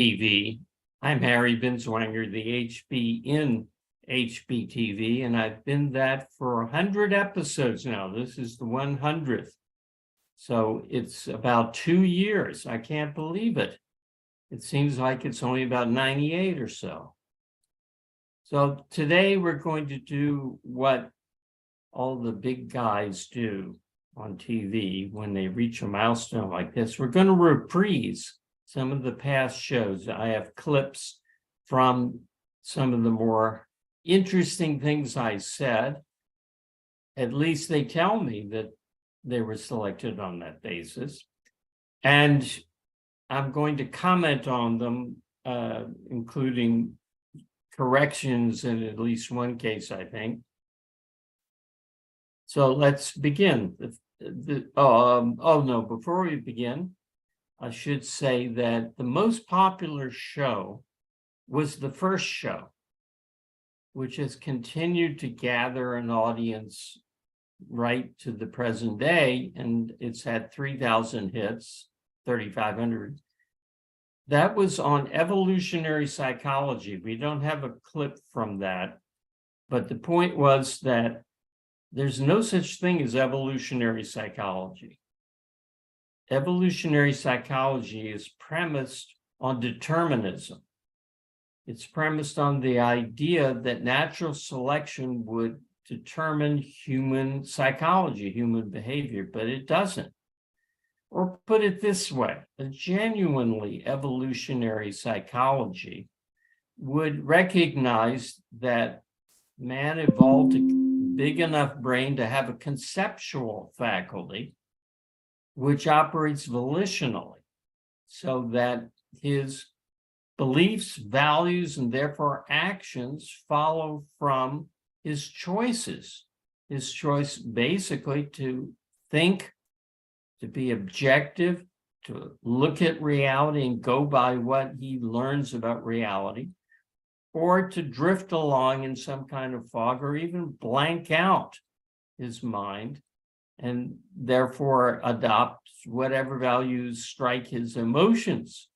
HBTV. I'm Harry Binswanger, the HB in HBTV, and I've been that for 100 episodes now. This is the 100th. So it's about 2 years. I can't believe it. It seems like it's only about 98 or so. So today we're going to do what all the big guys do on TV when they reach a milestone like this. We're going to reprise some of the past shows. I have clips from some of the more interesting things I said. At least they tell me that they were selected on that basis. And I'm going to comment on them, including corrections in at least one case, I think. So let's begin. Before we begin, I should say that the most popular show was the first show, which has continued to gather an audience right to the present day, and it's had 3,000 hits, 3,500. That was on evolutionary psychology. We don't have a clip from that, but the point was that there's no such thing as evolutionary psychology. Evolutionary psychology is premised on determinism. It's premised on the idea that natural selection would determine human psychology, human behavior, but it doesn't. Or put it this way, a genuinely evolutionary psychology would recognize that man evolved a big enough brain to have a conceptual faculty which operates volitionally, so that his beliefs, values, and therefore actions follow from his choices. His choice basically to think, to be objective, to look at reality and go by what he learns about reality, or to drift along in some kind of fog or even blank out his mind and therefore adopt whatever values strike his emotions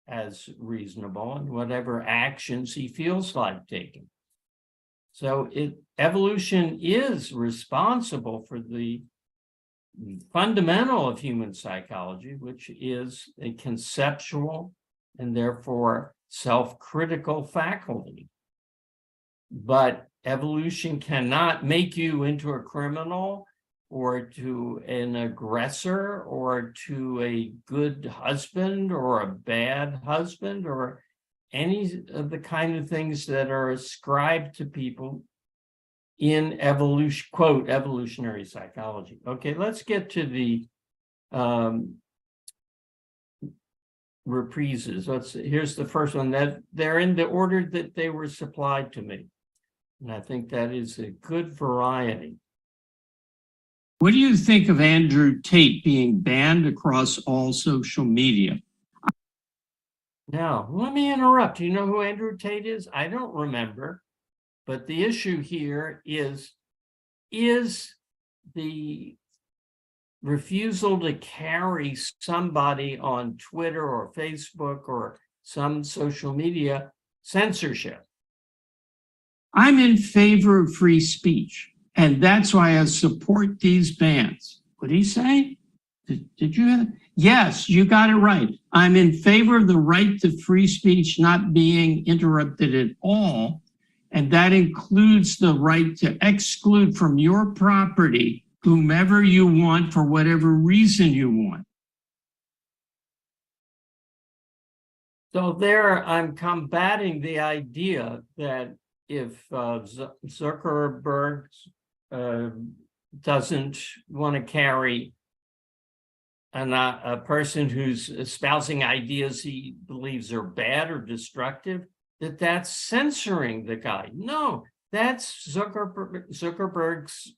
as reasonable and whatever actions he feels like taking. So evolution is responsible for the fundamental of human psychology, which is a conceptual and therefore self-critical faculty. But evolution cannot make you into a criminal or to an aggressor or to a good husband or a bad husband or any of the kind of things that are ascribed to people in evolution, quote, evolutionary psychology. Okay, let's get to the reprises. Here's the first one. That they're in the order that they were supplied to me. And I think that is a good variety. What do you think of Andrew Tate being banned across all social media? Now, let me interrupt. You know who Andrew Tate is? I don't remember. But the issue here is the refusal to carry somebody on Twitter or Facebook or some social media censorship? I'm in favor of free speech, and that's why I support these bans. What did he say? Did you hear that? Yes, you got it right. I'm in favor of the right to free speech not being interrupted at all. And that includes the right to exclude from your property whomever you want for whatever reason you want. So there I'm combating the idea that if Zuckerberg doesn't want to carry a person who's espousing ideas he believes are bad or destructive, that's censoring the guy. No, that's Zuckerberg's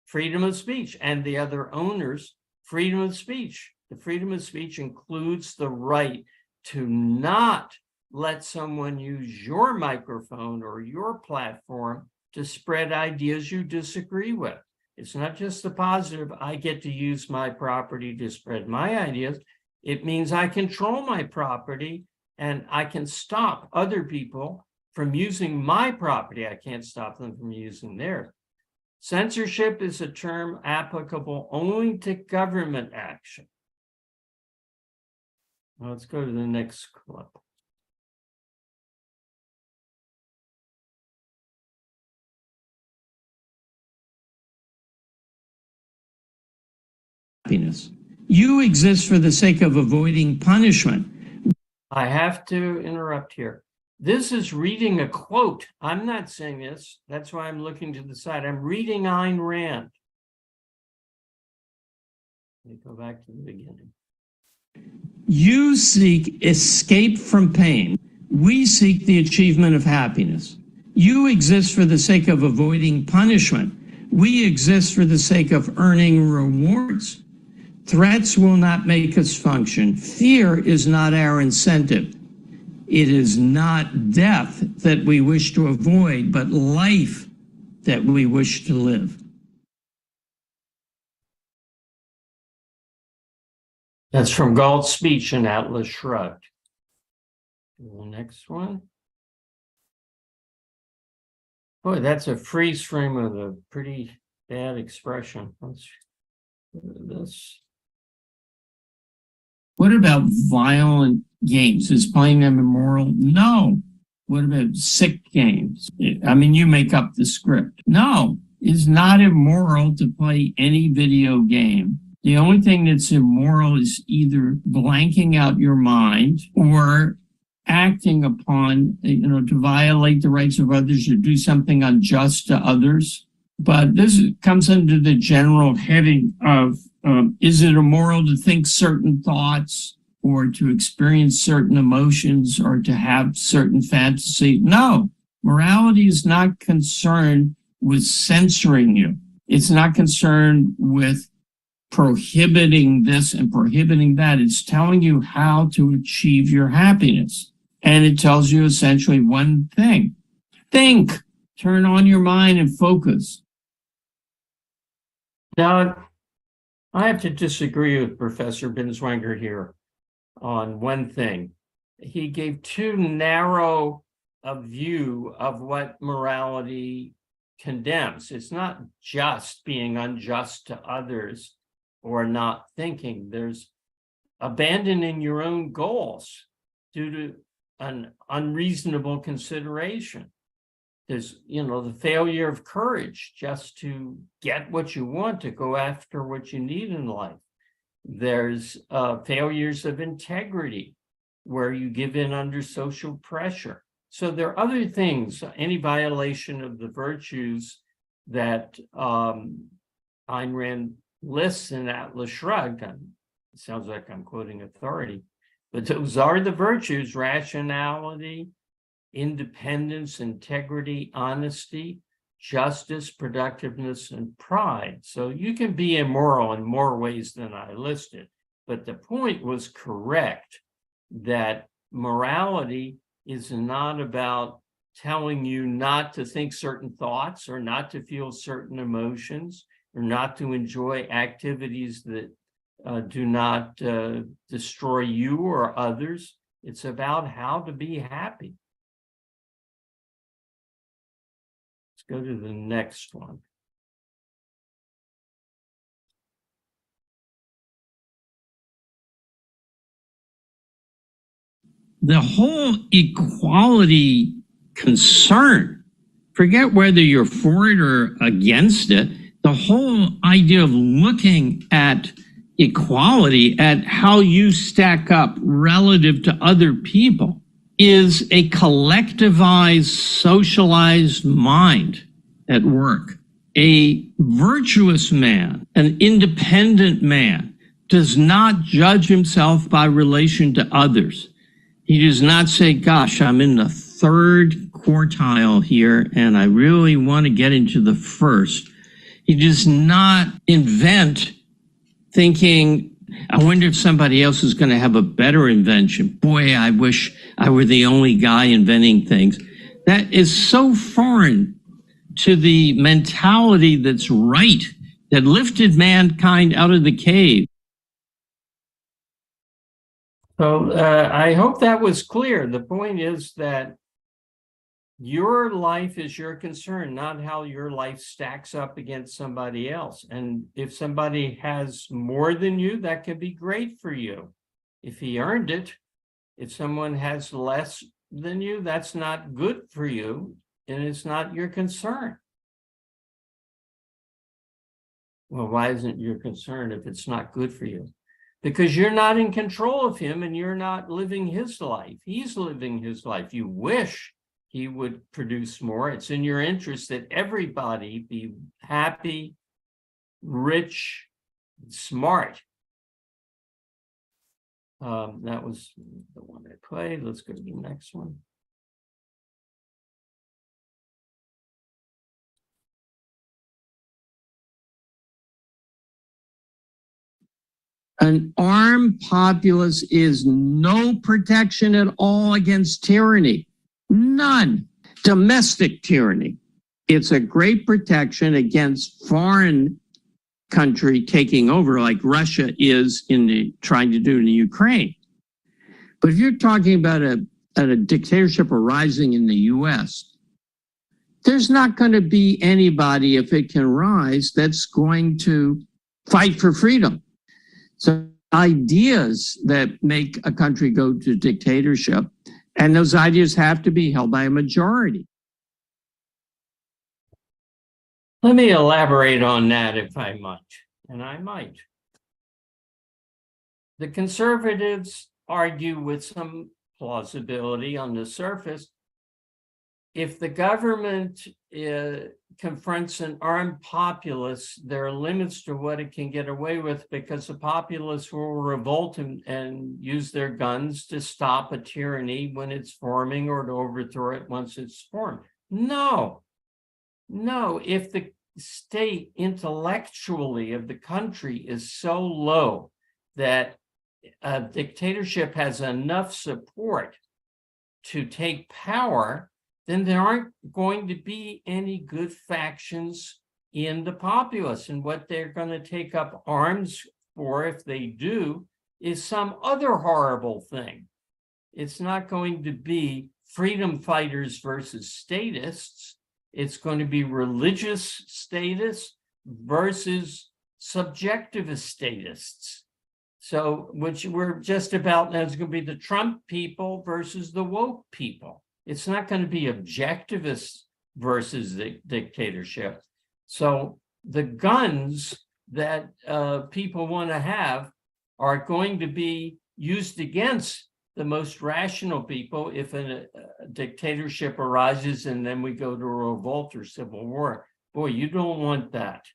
freedom of speech and the other owners' freedom of speech. The freedom of speech includes the right to not let someone use your microphone or your platform to spread ideas you disagree with. It's not just the positive, I get to use my property to spread my ideas. It means I control my property and I can stop other people from using my property. I can't stop them from using theirs. Censorship is a term applicable only to government action. Now let's go to the next clip. Happiness. You exist for the sake of avoiding punishment. I have to interrupt here. This is reading a quote. I'm not saying this. That's why I'm looking to the side. I'm reading Ayn Rand. Let me go back to the beginning. You seek escape from pain. We seek the achievement of happiness. You exist for the sake of avoiding punishment. We exist for the sake of earning rewards. Threats will not make us function. Fear is not our incentive. It is not death that we wish to avoid, but life that we wish to live. That's from Galt's speech in Atlas Shrugged. The next one. Boy, that's a freeze frame of a pretty bad expression. Let's do this. What about violent games? Is playing them immoral? No. What about sick games? I mean, you make up the script. No, it's not immoral to play any video game. The only thing that's immoral is either blanking out your mind or acting upon, to violate the rights of others or do something unjust to others. But this comes under the general heading of, is it immoral to think certain thoughts or to experience certain emotions or to have certain fantasy? No, morality is not concerned with censoring you. It's not concerned with prohibiting this and prohibiting that. It's telling you how to achieve your happiness. And it tells you essentially one thing. Think, turn on your mind and focus. Now, I have to disagree with Professor Binswanger here on one thing. He gave too narrow a view of what morality condemns. It's not just being unjust to others or not thinking. There's abandoning your own goals due to an unreasonable consideration. There's, the failure of courage just to get what you want, to go after what you need in life. There's failures of integrity where you give in under social pressure. So there are other things, any violation of the virtues that Ayn Rand lists in Atlas Shrugged. It sounds like I'm quoting authority, but those are the virtues: rationality, independence, integrity, honesty, justice, productiveness, and pride. So you can be immoral in more ways than I listed, but the point was correct that morality is not about telling you not to think certain thoughts or not to feel certain emotions or not to enjoy activities that do not destroy you or others. It's about how to be happy. Go to the next one. The whole equality concern, forget whether you're for it or against it, the whole idea of looking at equality, at how you stack up relative to other people, is a collectivized, socialized mind at work. A virtuous man, an independent man, does not judge himself by relation to others. He does not say, gosh, I'm in the third quartile here and I really want to get into the first. He does not invent thinking, I wonder if somebody else is going to have a better invention. Boy, I wish I were the only guy inventing things. That is so foreign to the mentality that's right, that lifted mankind out of the cave. So I hope that was clear. The point is that your life is your concern, not how your life stacks up against somebody else. And if somebody has more than you, that could be great for you if he earned it. If someone has less than you, that's not good for you, and it's not your concern. Well, why isn't your concern if it's not good for you? Because you're not in control of him and you're not living his life. He's living his life. You wish he would produce more. It's in your interest that everybody be happy, rich, smart. That was the one I played. Let's go to the next one. An armed populace is no protection at all against tyranny. None. Domestic tyranny. It's a great protection against foreign country taking over like Russia is trying to do in the Ukraine. But if you're talking about a dictatorship arising in the US, there's not going to be anybody, if it can rise, that's going to fight for freedom. So ideas that make a country go to dictatorship, and those ideas have to be held by a majority. Let me elaborate on that if I might, and I might. The conservatives argue with some plausibility on the surface. If the government confronts an armed populace, there are limits to what it can get away with because the populace will revolt and use their guns to stop a tyranny when it's forming or to overthrow it once it's formed. No, if the state intellectually of the country is so low that a dictatorship has enough support to take power, then there aren't going to be any good factions in the populace. And what they're going to take up arms for, if they do, is some other horrible thing. It's not going to be freedom fighters versus statists. It's going to be religious statists versus subjectivist statists. So, which we're just about now is going to be the Trump people versus the woke people. It's not going to be objectivist versus the dictatorship. So the guns that people want to have are going to be used against the most rational people if a dictatorship arises and then we go to a revolt or civil war. Boy, you don't want that.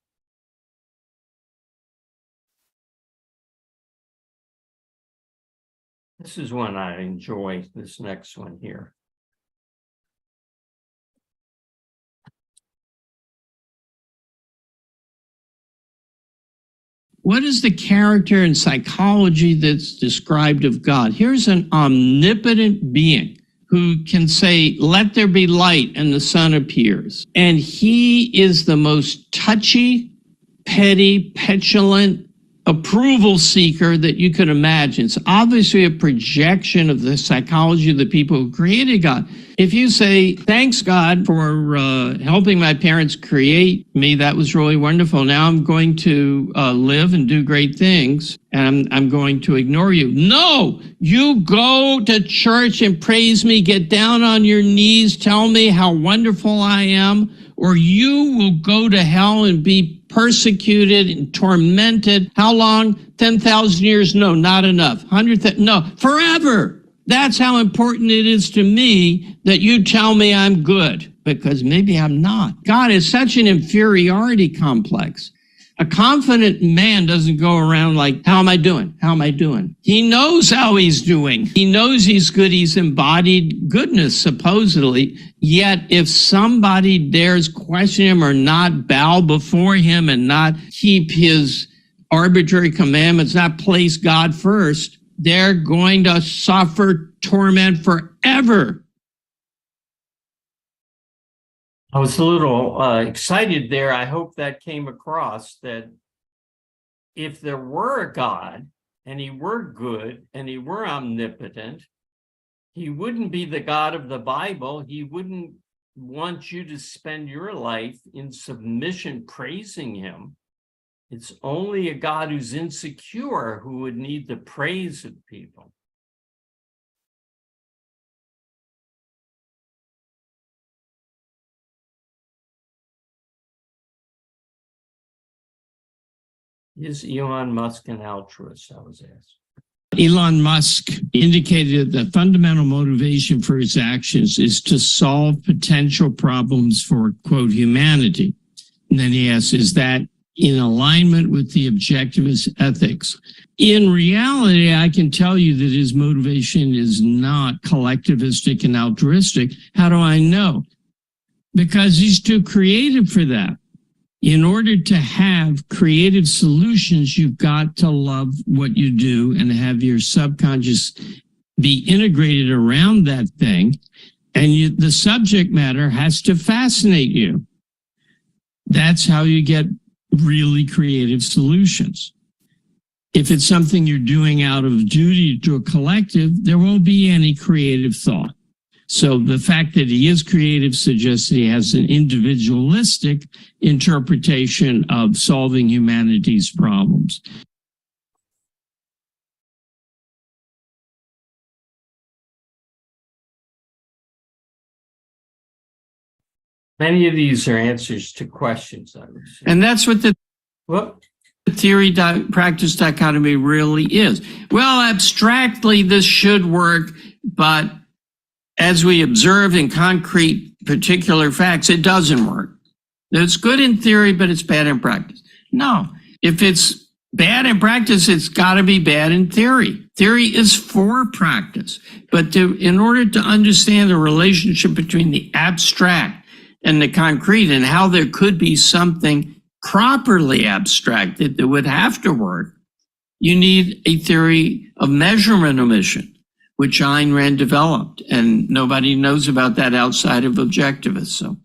This is one I enjoy, this next one here. What is the character and psychology that's described of God? Here's an omnipotent being who can say, let there be light, and the sun appears. And he is the most touchy, petty, petulant, approval seeker that you could imagine. It's obviously a projection of the psychology of the people who created God. If you say, thanks God for helping my parents create me, that was really wonderful. Now I'm going to live and do great things, and I'm going to ignore you. No, you go to church and praise me, get down on your knees, tell me how wonderful I am, or you will go to hell and be persecuted and tormented. How long? 10,000 years? No, not enough. 100,000? No, forever. That's how important it is to me that you tell me I'm good, because maybe I'm not. God is such an inferiority complex. A confident man doesn't go around like, how am I doing? How am I doing? He knows how he's doing. He knows he's good. He's embodied goodness, supposedly. Yet if somebody dares question him or not bow before him and not keep his arbitrary commandments, not place God first, they're going to suffer torment forever. I was a little excited there. I hope that came across, that if there were a God, and he were good, and he were omnipotent, he wouldn't be the God of the Bible. He wouldn't want you to spend your life in submission praising him. It's only a God who's insecure who would need the praise of people. Is Elon Musk an altruist? I was asked. Elon Musk indicated that the fundamental motivation for his actions is to solve potential problems for, quote, humanity. And then he asks, is that in alignment with the objectivist ethics? In reality, I can tell you that his motivation is not collectivistic and altruistic. How do I know? Because he's too creative for that. In order to have creative solutions, you've got to love what you do and have your subconscious be integrated around that thing. And the subject matter has to fascinate you. That's how you get really creative solutions. If it's something you're doing out of duty to a collective, there won't be any creative thought. So the fact that he is creative suggests that he has an individualistic interpretation of solving humanity's problems. Many of these are answers to questions, I would say. And that's what the Well, theory practice dichotomy really is. Well, abstractly, this should work, but as we observe in concrete particular facts, it doesn't work. It's good in theory, but it's bad in practice. No, if it's bad in practice, it's got to be bad in theory. Theory is for practice, but in order to understand the relationship between the abstract and the concrete and how there could be something properly abstracted that would have to work, you need a theory of measurement omission, which Ayn Rand developed, and nobody knows about that outside of objectivists. So,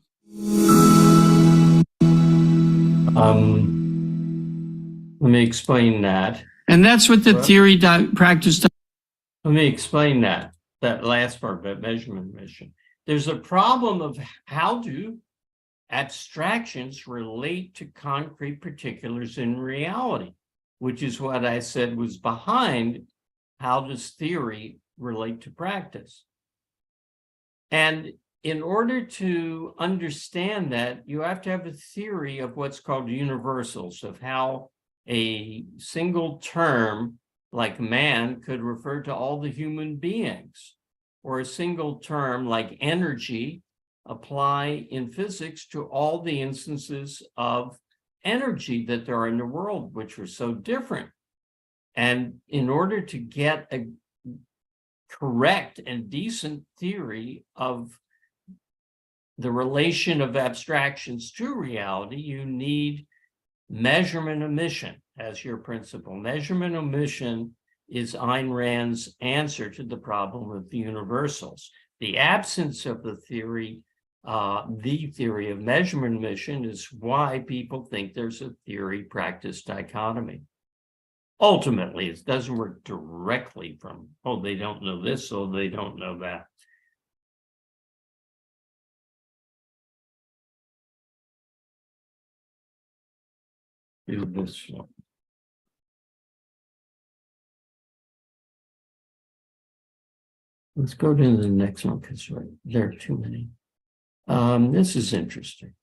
let me explain that. and that's what the theory practice. Let me explain that last part about measurement mission. There's a problem of how do abstractions relate to concrete particulars in reality, which is what I said was behind how does theory relate to practice. And in order to understand that, you have to have a theory of what's called universals, of how a single term like man could refer to all the human beings, or a single term like energy apply in physics to all the instances of energy that there are in the world, which are so different. And in order to get a correct and decent theory of the relation of abstractions to reality, you need measurement omission as your principle. Measurement omission is Ayn Rand's answer to the problem of the universals. The absence of the theory of measurement omission is why people think there's a theory-practice dichotomy. Ultimately, it doesn't work directly from, oh, they don't know this, so they don't know that. Do this one. Let's go to the next one because there are too many. This is interesting.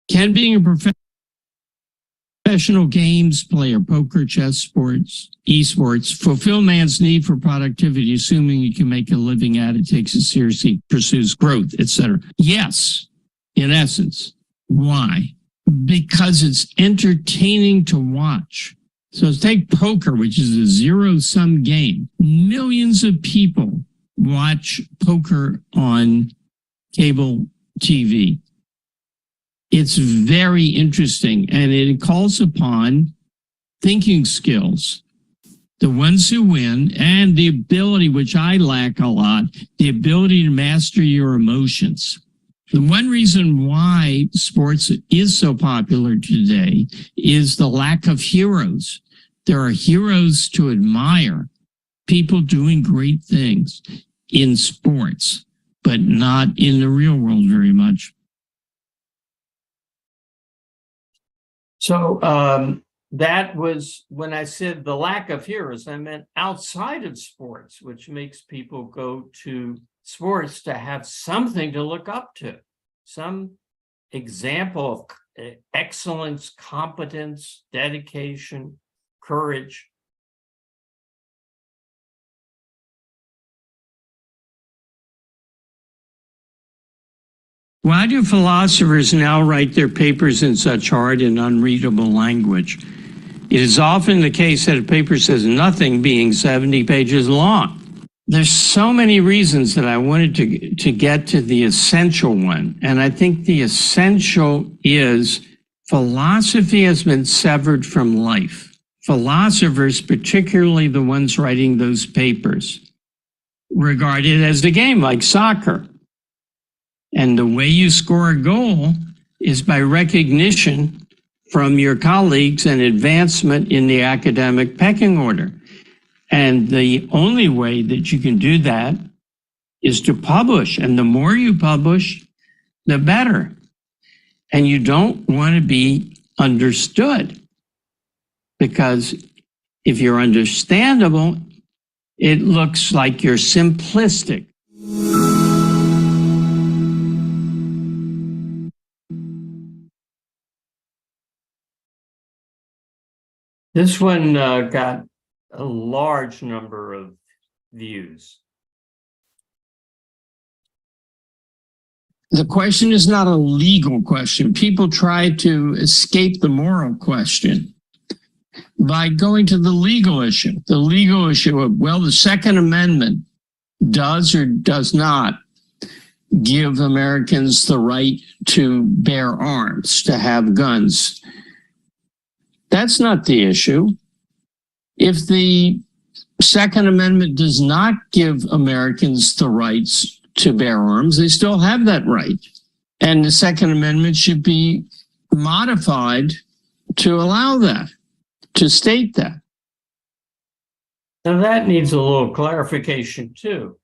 Can being a professional games player, poker, chess, sports, esports, fulfill man's need for productivity, assuming you can make a living at it, takes it seriously, pursues growth, etc.? Yes, in essence. Why? Because it's entertaining to watch. So take poker, which is a zero-sum game. Millions of people watch poker on cable TV. It's very interesting, and it calls upon thinking skills. The ones who win, and the ability, which I lack a lot, the ability to master your emotions. The one reason why sports is so popular today is the lack of heroes. There are heroes to admire, people doing great things in sports, but not in the real world very much. So that was when I said the lack of heroes, I meant outside of sports, which makes people go to sports to have something to look up to, some example of excellence, competence, dedication, courage. Why do philosophers now write their papers in such hard and unreadable language? It is often the case that a paper says nothing, being 70 pages long. There's so many reasons that I wanted to get to the essential one. And I think the essential is philosophy has been severed from life. Philosophers, particularly the ones writing those papers, regard it as a game like soccer. And the way you score a goal is by recognition from your colleagues and advancement in the academic pecking order. And the only way that you can do that is to publish. And the more you publish, the better. And you don't want to be understood. Because if you're understandable, it looks like you're simplistic. This one got a large number of views. The question is not a legal question. People try to escape the moral question by going to the legal issue. The legal issue of, well, the Second Amendment does or does not give Americans the right to bear arms, to have guns. That's not the issue. If the Second Amendment does not give Americans the rights to bear arms, they still have that right. And the Second Amendment should be modified to allow that, to state that. Now that needs a little clarification too.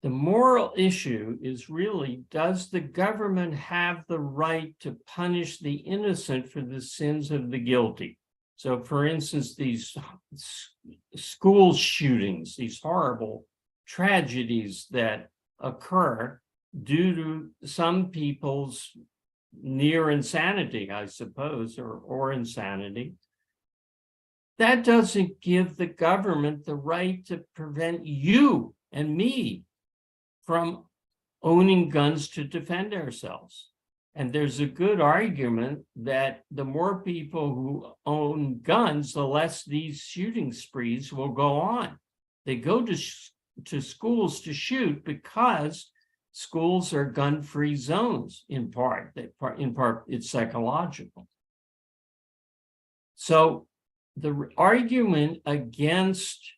The moral issue is really, does the government have the right to punish the innocent for the sins of the guilty? So for instance, these school shootings, these horrible tragedies that occur due to some people's near insanity, I suppose, or insanity. That doesn't give the government the right to prevent you and me from owning guns to defend ourselves. And there's a good argument that the more people who own guns, the less these shooting sprees will go on. They go to schools to shoot because schools are gun-free zones in part. In part, it's psychological. So the argument against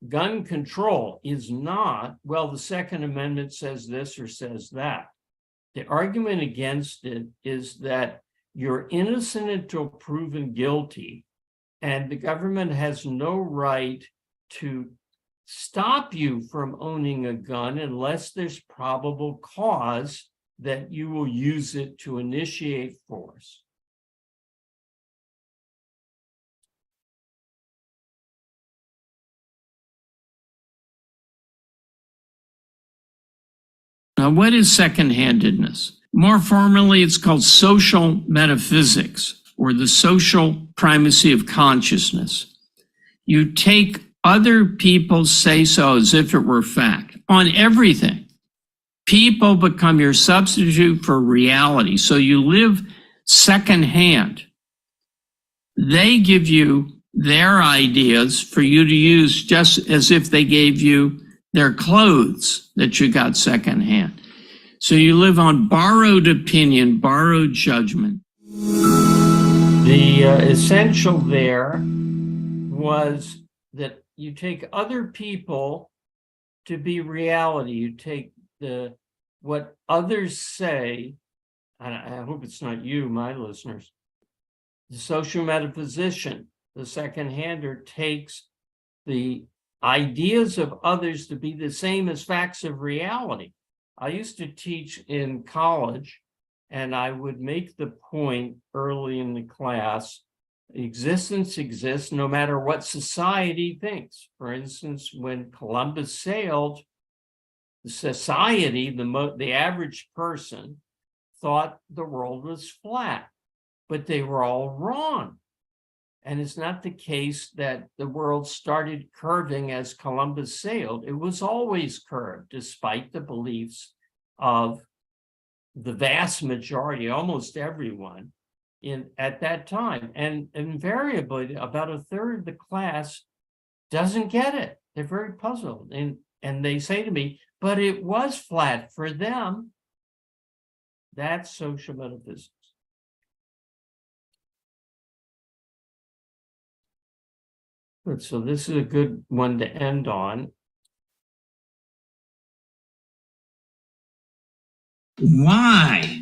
gun control is not, well, the Second Amendment says this or says that. The argument against it is that you're innocent until proven guilty, and the government has no right to stop you from owning a gun unless there's probable cause that you will use it to initiate force. Now, what is second-handedness? More formally, it's called social metaphysics, or the social primacy of consciousness. You take other people's say-so as if it were fact on everything. People become your substitute for reality, so you live secondhand. They give you their ideas for you to use just as if they gave you their clothes that you got secondhand. So you live on borrowed opinion, borrowed judgment. The essential there was that you take other people to be reality. You take what others say, and I hope it's not you, my listeners, the social metaphysician, the second-hander, takes the ideas of others to be the same as facts of reality. I used to teach in college, and I would make the point early in the class, existence exists no matter what society thinks. For instance, when Columbus sailed, the society, the average person, thought the world was flat, but they were all wrong. And it's not the case that the world started curving as Columbus sailed. It was always curved, despite the beliefs of the vast majority, almost everyone, at that time. And invariably, about a third of the class doesn't get it. They're very puzzled. And they say to me, but it was flat for them. That's social metaphysics. Good, so this is a good one to end on. Why?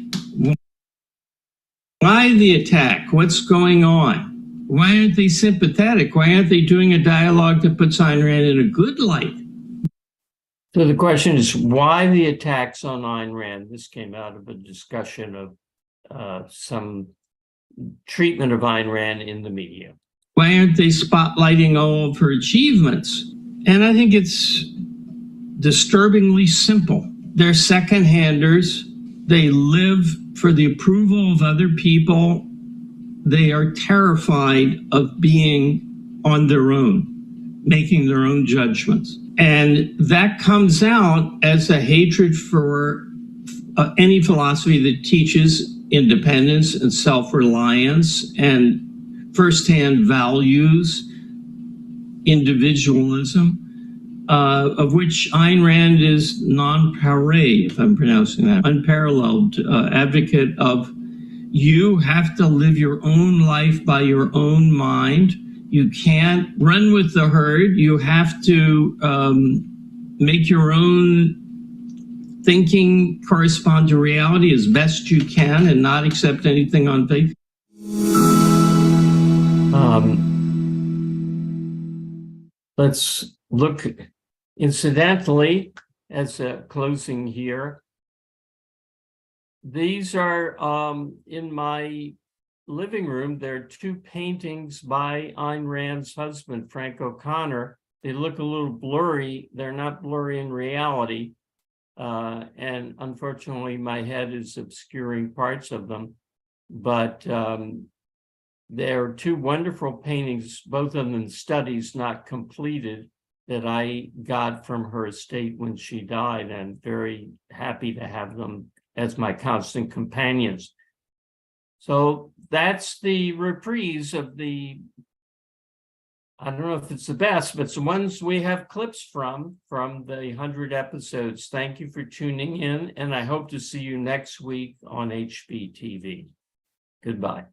Why the attack? What's going on? Why aren't they sympathetic? Why aren't they doing a dialogue that puts Ayn Rand in a good light? So the question is, why the attacks on Ayn Rand? This came out of a discussion of some treatment of Ayn Rand in the media. Why aren't they spotlighting all of her achievements? And I think it's disturbingly simple. They're second-handers. They live for the approval of other people. They are terrified of being on their own, making their own judgments. And that comes out as a hatred for any philosophy that teaches independence and self-reliance and firsthand values, individualism, of which Ayn Rand is non-parade, if I'm pronouncing that, unparalleled advocate of you have to live your own life by your own mind. You can't run with the herd. You have to make your own thinking correspond to reality as best you can and not accept anything on faith. Let's look incidentally as a closing here. These are in my living room. There are two paintings by Ayn Rand's husband, Frank O'Connor. They look a little blurry. They're not blurry in reality. And unfortunately, my head is obscuring parts of them. But there are two wonderful paintings, both of them studies not completed, that I got from her estate when she died, and very happy to have them as my constant companions. So that's the reprise of the, I don't know if it's the best, but it's the ones we have clips from the 100 episodes. Thank you for tuning in, and I hope to see you next week on HBTV. Goodbye.